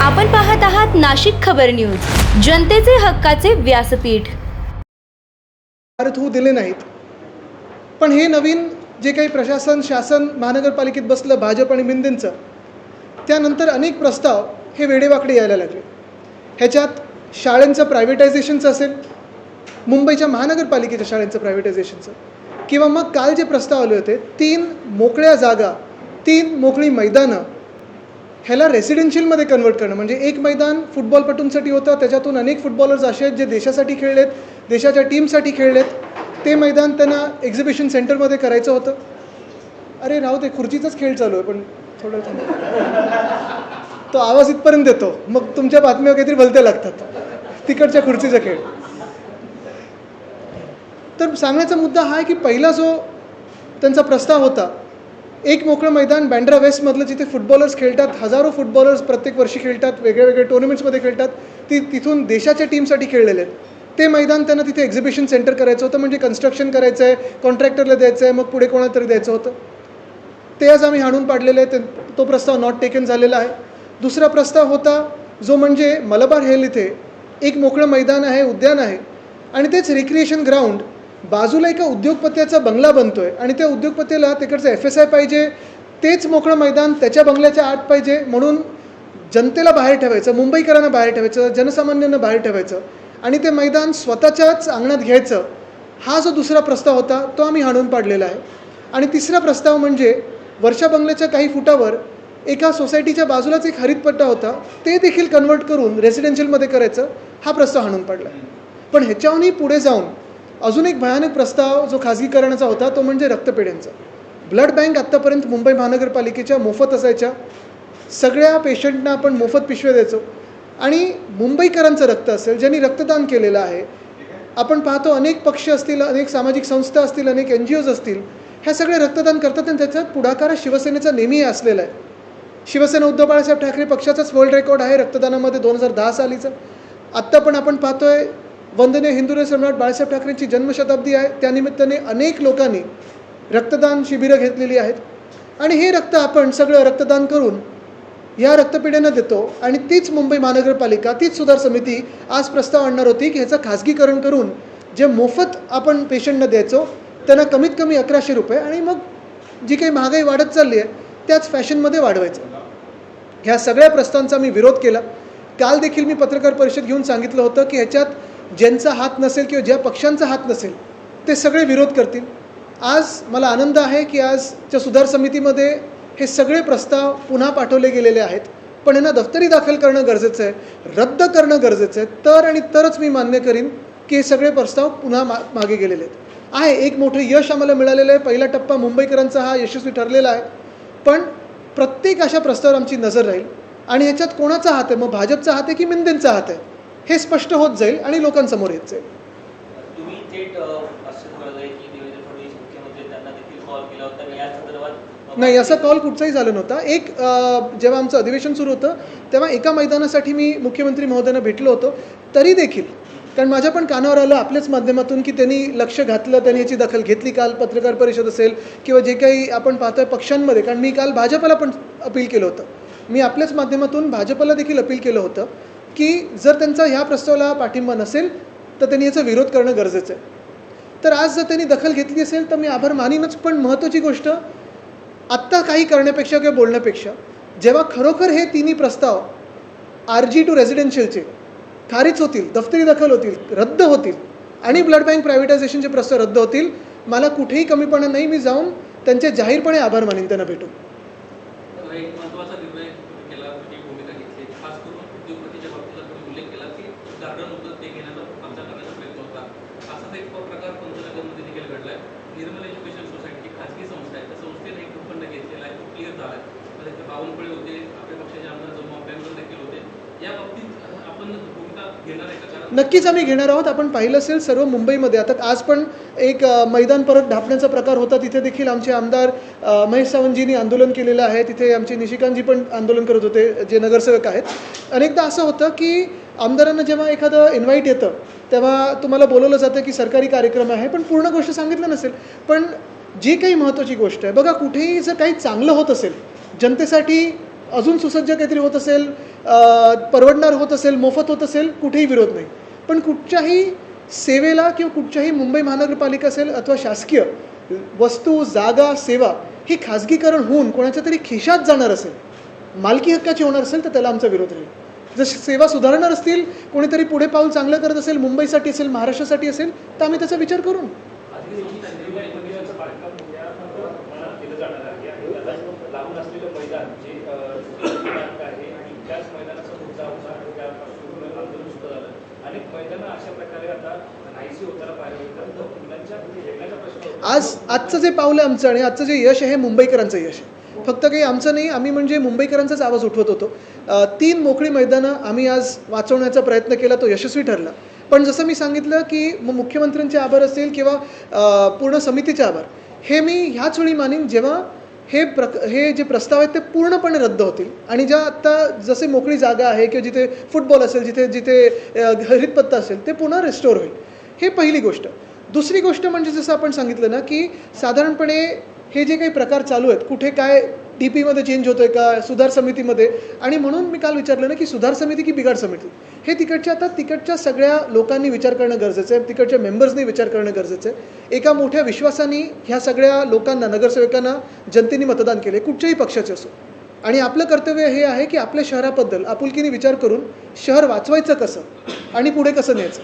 आपण पाहत आहात नाशिक खबर न्यूज, जनतेचे हक्काचे व्यासपीठ. भारत होऊ दिले नाहीत, पण हे नवीन जे काही प्रशासन शासन महानगरपालिकेत बसलं भाजप आणि मिंदेंचं, त्यानंतर अनेक प्रस्ताव हे वेडेवाकडे यायला लागले. ह्याच्यात शाळांचं प्रायव्हेटायझेशनचं असेल, मुंबईच्या महानगरपालिकेच्या शाळांचं प्रायव्हेटायझेशनचं, किंवा मग काल जे प्रस्ताव आले होते 3 मोकळ्या जागा, 3 मोकळी मैदानं ह्याला रेसिडेन्शियलमध्ये कन्वर्ट करणं. म्हणजे एक मैदान फुटबॉलपटूंसाठी होतं, त्याच्यातून अनेक फुटबॉलर्स असे आहेत जे देशासाठी खेळलेत, देशाच्या टीमसाठी खेळलेत. ते मैदान त्यांना एक्झिबिशन सेंटरमध्ये करायचं होतं. अरे राहू ते, खुर्चीचाच खेळ चालू आहे, पण थोडं तो आवाज इथपर्यंत येतो, मग तुमच्या बातम्या काहीतरी भलत्या लागतात, तिकडच्या खुर्चीचा खेळ. तर सांगण्याचा मुद्दा हा आहे की पहिला जो त्यांचा प्रस्ताव होता, एक मोकळं मैदान बँड्रा वेस्टमधलं जिथे फुटबॉलर्स खेळतात, हजारो फुटबॉलर्स प्रत्येक वर्षी खेळतात, वेगळ्या टुर्नामेंट्समध्ये खेळतात, तिथून देशाच्या टीमसाठी खेळलेले आहेत. ते मैदान त्यांना तिथे एक्झिबिशन सेंटर करायचं होतं. म्हणजे कन्स्ट्रक्शन करायचं आहे, कॉन्ट्रॅक्टरला द्यायचं आहे, मग पुढे कोणाला तरी द्यायचं होतं. ते आज आम्ही हाणून पाडलेलं आहे. तो प्रस्ताव नॉट टेकन झालेला आहे. दुसरा प्रस्ताव होता जो म्हणजे मलबार हिल इथे एक मोकळं मैदान आहे, उद्यान आहे, आणि तेच रिक्रिएशन ग्राउंड बाजूला एका उद्योगपत्याचा बंगला बनतो आहे, आणि त्या उद्योगपतीला तिकडचं FSI पाहिजे, तेच मोकळं मैदान त्याच्या बंगल्याच्या आत पाहिजे, म्हणून जनतेला बाहेर ठेवायचं, मुंबईकरांना बाहेर ठेवायचं, जनसामान्यांना बाहेर ठेवायचं, आणि ते मैदान स्वतःच्याच अंगणात घ्यायचं. हा जो दुसरा प्रस्ताव होता तो आम्ही हाणून पाडलेला आहे. आणि तिसरा प्रस्ताव म्हणजे वर्षा बंगल्याच्या काही फुटावर एका सोसायटीच्या बाजूलाच एक हरितपट्टा होता, ते देखील कन्वर्ट करून रेसिडेन्शियलमध्ये करायचं. हा प्रस्ताव हाणून पाडला. पण ह्याच्याहूनही पुढे जाऊन अजून एक भयानक प्रस्ताव जो खाजगीकरणाचा होता तो म्हणजे रक्तपेढ्यांचा. ब्लड बँक आत्तापर्यंत मुंबई महानगरपालिकेच्या मोफत असायच्या. सगळ्या पेशंटना आपण मोफत पिशव्या द्यायचो, आणि मुंबईकरांचं रक्त असेल ज्यांनी रक्तदान केलेलं आहे, आपण पाहतो अनेक पक्ष असतील, अनेक सामाजिक संस्था असतील, अनेक NGOs असतील, ह्या सगळे रक्तदान करतात, आणि त्याच्यात पुढाकार शिवसेनेचा नेहमी असलेला आहे. शिवसेना उद्धव बाळासाहेब ठाकरे पक्षाचाच वर्ल्ड रेकॉर्ड आहे रक्तदानामध्ये 2010 सालीचं. आत्ता पण आपण पाहतोय वंदनीय हिंदू सम्राट बाळासाहेब ठाकरेंची जन्मशताब्दी आहे, त्यानिमित्ताने अनेक लोकांनी रक्तदान शिबिरं घेतलेली आहेत, आणि हे रक्त आपण सगळं रक्तदान करून या रक्तपेढ्यांना देतो. आणि तीच मुंबई महानगरपालिका, तीच सुधार समिती आज प्रस्ताव आणणार होती की ह्याचं खाजगीकरण करून जे मोफत आपण पेशंटना द्यायचो त्यांना कमीत कमी 1100 रुपये, आणि मग जी काही महागाई वाढत चालली आहे त्याच फॅशनमध्ये वाढवायचं. ह्या सगळ्या प्रस्तावांचा मी विरोध केला. काल देखील मी पत्रकार परिषद घेऊन सांगितलं होतं की ह्याच्यात ज्यांचा हात नसेल किंवा ज्या पक्षांचा हात नसेल ते सगळे विरोध करतील. आज मला आनंद आहे की आजच्या सुधार समितीमध्ये हे सगळे प्रस्ताव पुन्हा पाठवले गेलेले आहेत, पण यांना दफ्तरी दाखल करणं गरजेचं आहे, रद्द करणं गरजेचं आहे. आणि तरच मी मान्य करीन की हे सगळे प्रस्ताव पुन्हा मागे गेलेले आहेत. एक मोठं यश आम्हाला मिळालेलं आहे. पहिला टप्पा मुंबईकरांचा हा यशस्वी ठरलेला आहे, पण प्रत्येक अशा प्रस्तावावर आमची नजर राहील, आणि ह्याच्यात कोणाचा हात आहे, मग भाजपचा हात आहे की मिंदेंचा हात आहे, हे स्पष्ट होत जाईल आणि लोकांसमोर येत जाईल. तुम्ही थेट असं बोलत आहे की देवेंद्र फडणवीस मुख्यमंत्री त्यांना देखील कॉल केला होता, आणि या संदर्भात नाही, असा कॉल कुठचाही झाला नव्हता. जेव्हा आमचं अधिवेशन सुरू होतं तेव्हा एका मैदानासाठी मी मुख्यमंत्री महोदयांना भेटलो होतो. तरी देखील, कारण माझ्या पण कानावर आलं आपल्याच माध्यमातून की त्यांनी लक्ष घातलं, त्यांनी याची दखल घेतली. काल पत्रकार परिषद असेल किंवा जे काही आपण पाहतोय पक्षांमध्ये, कारण मी काल भाजपला पण अपील केलं होतं, मी आपल्याच माध्यमातून भाजपला देखील अपील केलं होतं की जर त्यांचा ह्या प्रस्तावाला पाठिंबा नसेल तर त्यांनी याचा विरोध करणं गरजेचं आहे. तर आज जर त्यांनी दखल घेतली असेल तर मी आभार मानीनच. पण महत्त्वाची गोष्ट, आत्ता काही करण्यापेक्षा किंवा बोलण्यापेक्षा जेव्हा खरोखर हे तिन्ही प्रस्ताव RG टू रेसिडेन्शियलचे खारिज होतील, दफ्तरी दखल होतील, रद्द होतील, आणि ब्लड बँक प्रायव्हेटायझेशनचे प्रस्ताव रद्द होतील, मला कुठेही कमीपणा नाही. मी जाऊन त्यांचे जाहीरपणे आभार मानीन, त्यांना भेटून. एक महत्त्वाचा निर्णय केला, तुझी भूमिका घेतली, खास करून उद्योगपतीच्या बाबतीत तुम्ही उल्लेख केला की गार्डन होतं ते घेण्याचा आमचा करण्याचा प्रयत्न होता. असाच एक प्रकार पंचनगरमध्ये देखील घडला आहे. निर्मल एज्युकेशन सोसायटी खाजगी संस्था आहे, त्या संस्थेने एक भूखंड घेतलेला आहे, तो क्लिअर झाला आहे. म्हणजे ते बावनकुळे होते, आपल्या पक्षाचे आमदार जम्मू अभ्यंकर देखील होते. या बाबतीत आपण भूमिका घेणार आहे का? नक्कीच आम्ही घेणार आहोत. आपण पाहिलं असेल सर्व मुंबईमध्ये आता आज पण एक मैदान परत ढापण्याचा प्रकार होता, तिथे देखील आमचे आमदार महेश सावंतजींनी आंदोलन केलेलं आहे. तिथे आमचे निशिकांतजी पण आंदोलन करत होते, जे नगरसेवक आहेत. अनेकदा असं होतं की आमदारांना जेव्हा एखादं इन्व्हाइट येतं तेव्हा तुम्हाला बोलवलं जातं की सरकारी कार्यक्रम आहे, पण पूर्ण गोष्ट सांगितलं नसेल. पण जी काही महत्त्वाची गोष्ट आहे बघा, कुठेही जर काही चांगलं होत असेल, जनतेसाठी अजून सुसज्ज काहीतरी होत असेल, परवडणार होत असेल, मोफत होत असेल, कुठेही विरोध नाही. पण कुठच्याही सेवेला किंवा कुठच्याही मुंबई महानगरपालिका असेल अथवा शासकीय वस्तू, जागा, सेवा ही खाजगीकरण होऊन कोणाच्या तरी खिशात जाणार असेल, मालकी हक्काची होणार असेल तर त्याला आमचा विरोध राहील. जर सेवा सुधारणार असतील, कोणीतरी पुढे पाऊल चांगलं करत असेल, मुंबईसाठी असेल, महाराष्ट्रासाठी असेल, तर आम्ही त्याचा विचार करू. लागून असलेलं मैदान जे आहे आणि त्याच मैदानाचा मुद्दा होता आणि त्यापासून आंदोलन सुद्धा झालं. अनेक मैदानं अशा प्रकारे आता नाहीशी होताना पाहायला मिळतात. तर मुलांच्या खेळण्याचा प्रश्न होता. आजचं जे पावलं आमचं आणि आजचं जे यश आहे मुंबईकरांचं यश आहे, फक्त काही आमचं नाही. आम्ही म्हणजे मुंबईकरांचाच आवाज उठवत होतो. 3 मोकळी मैदानं आम्ही आज वाचवण्याचा प्रयत्न केला, तो यशस्वी ठरला. पण जसं मी सांगितलं की मुख्यमंत्र्यांचे आभार असेल किंवा पूर्ण समितीचे आभार, हे मी ह्याच वेळी मानीन जेव्हा हे जे प्रस्ताव आहेत ते पूर्णपणे रद्द होतील आणि ज्या आत्ता जसे मोकळी जागा आहे किंवा जिथे फुटबॉल असेल, जिथे हरितपत्ता असेल, ते पुन्हा रिस्टोर होईल. हे पहिली गोष्ट. दुसरी गोष्ट म्हणजे जसं आपण सांगितलं ना की साधारणपणे हे जे काही प्रकार चालू आहेत, कुठे काय DPमध्ये चेंज होतो आहे का, सुधार समितीमध्ये, आणि म्हणून मी काल विचारलं ना की सुधार समिती की बिघाड समिती, हे तिकडच्या सगळ्या लोकांनी विचार करणं गरजेचं आहे, तिकडच्या मेंबर्सनी विचार करणं गरजेचं आहे. एका मोठ्या विश्वासाने ह्या सगळ्या लोकांना, नगरसेवकांना जनतेने मतदान केले, कुठच्याही पक्षाचे असो, आणि आपलं कर्तव्य हे आहे की आपल्या शहराबद्दल आपुलकीने विचार करून शहर वाचवायचं कसं आणि पुढे कसं न्यायचं,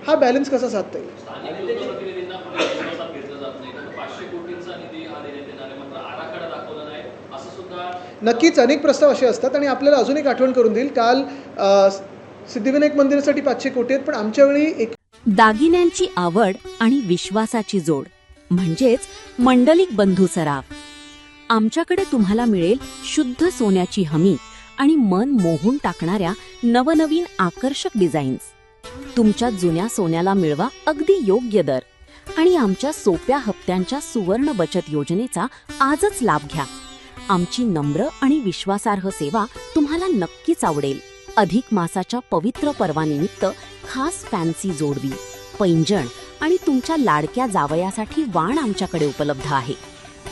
हा बॅलन्स कसा साधता येईल. स्थानिक लोकप्रतिनिधींना पण विश्वासात घेतलं जात नाही. 500 कोटींचा निधी हा देण्यात येणार आहे, मात्र आराखडा दाखवला नाही असं सुद्धा. नक्कीच अनेक प्रस्ताव असे असतात आणि आपल्याला अजून एक आठवण करून देईल. काल सिद्धिविनायक मंदिरासाठी 500 कोटी आहेत, पण आमच्या वेळी दागिन्यांची आवड आणि विश्वासाची जोड म्हणजेच मंडलिक बंधू सराफ. आमच्याकडे तुम्हाला मिळेल शुद्ध सोन्याची हमी आणि मन मोहून टाकणाऱ्या नवनवीन आकर्षक डिझाईन्स. तुमच्या जुन्या सोन्याला मिळवा अगदी योग्य दर आणि आमच्या सोप्या हप्त्यांच्या सुवर्ण बचत योजनेचा आजच लाभ घ्या. आमची नम्र आणि विश्वासार्ह सेवा तुम्हाला नक्कीच आवडेल. अधिक मासाच्या पवित्र पर्वानिमित्त खास फॅन्सी जोडवी, पैंजण आणि तुमच्या लाडक्या जावयासाठी वाण आमच्याकडे उपलब्ध आहे.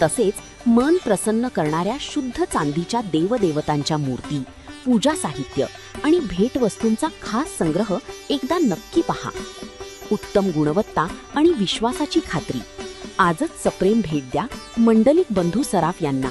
तसेच मन प्रसन्न करणाऱ्या शुद्ध चांदीच्या देवदेवतांच्या मूर्ती, पूजा साहित्य आणि भेटवस्तूंचा खास संग्रह एकदा नक्की पहा. उत्तम गुणवत्ता आणि विश्वासाची खात्री. आजच सप्रेम भेट द्या मंडलिक बंधू सराफ यांना.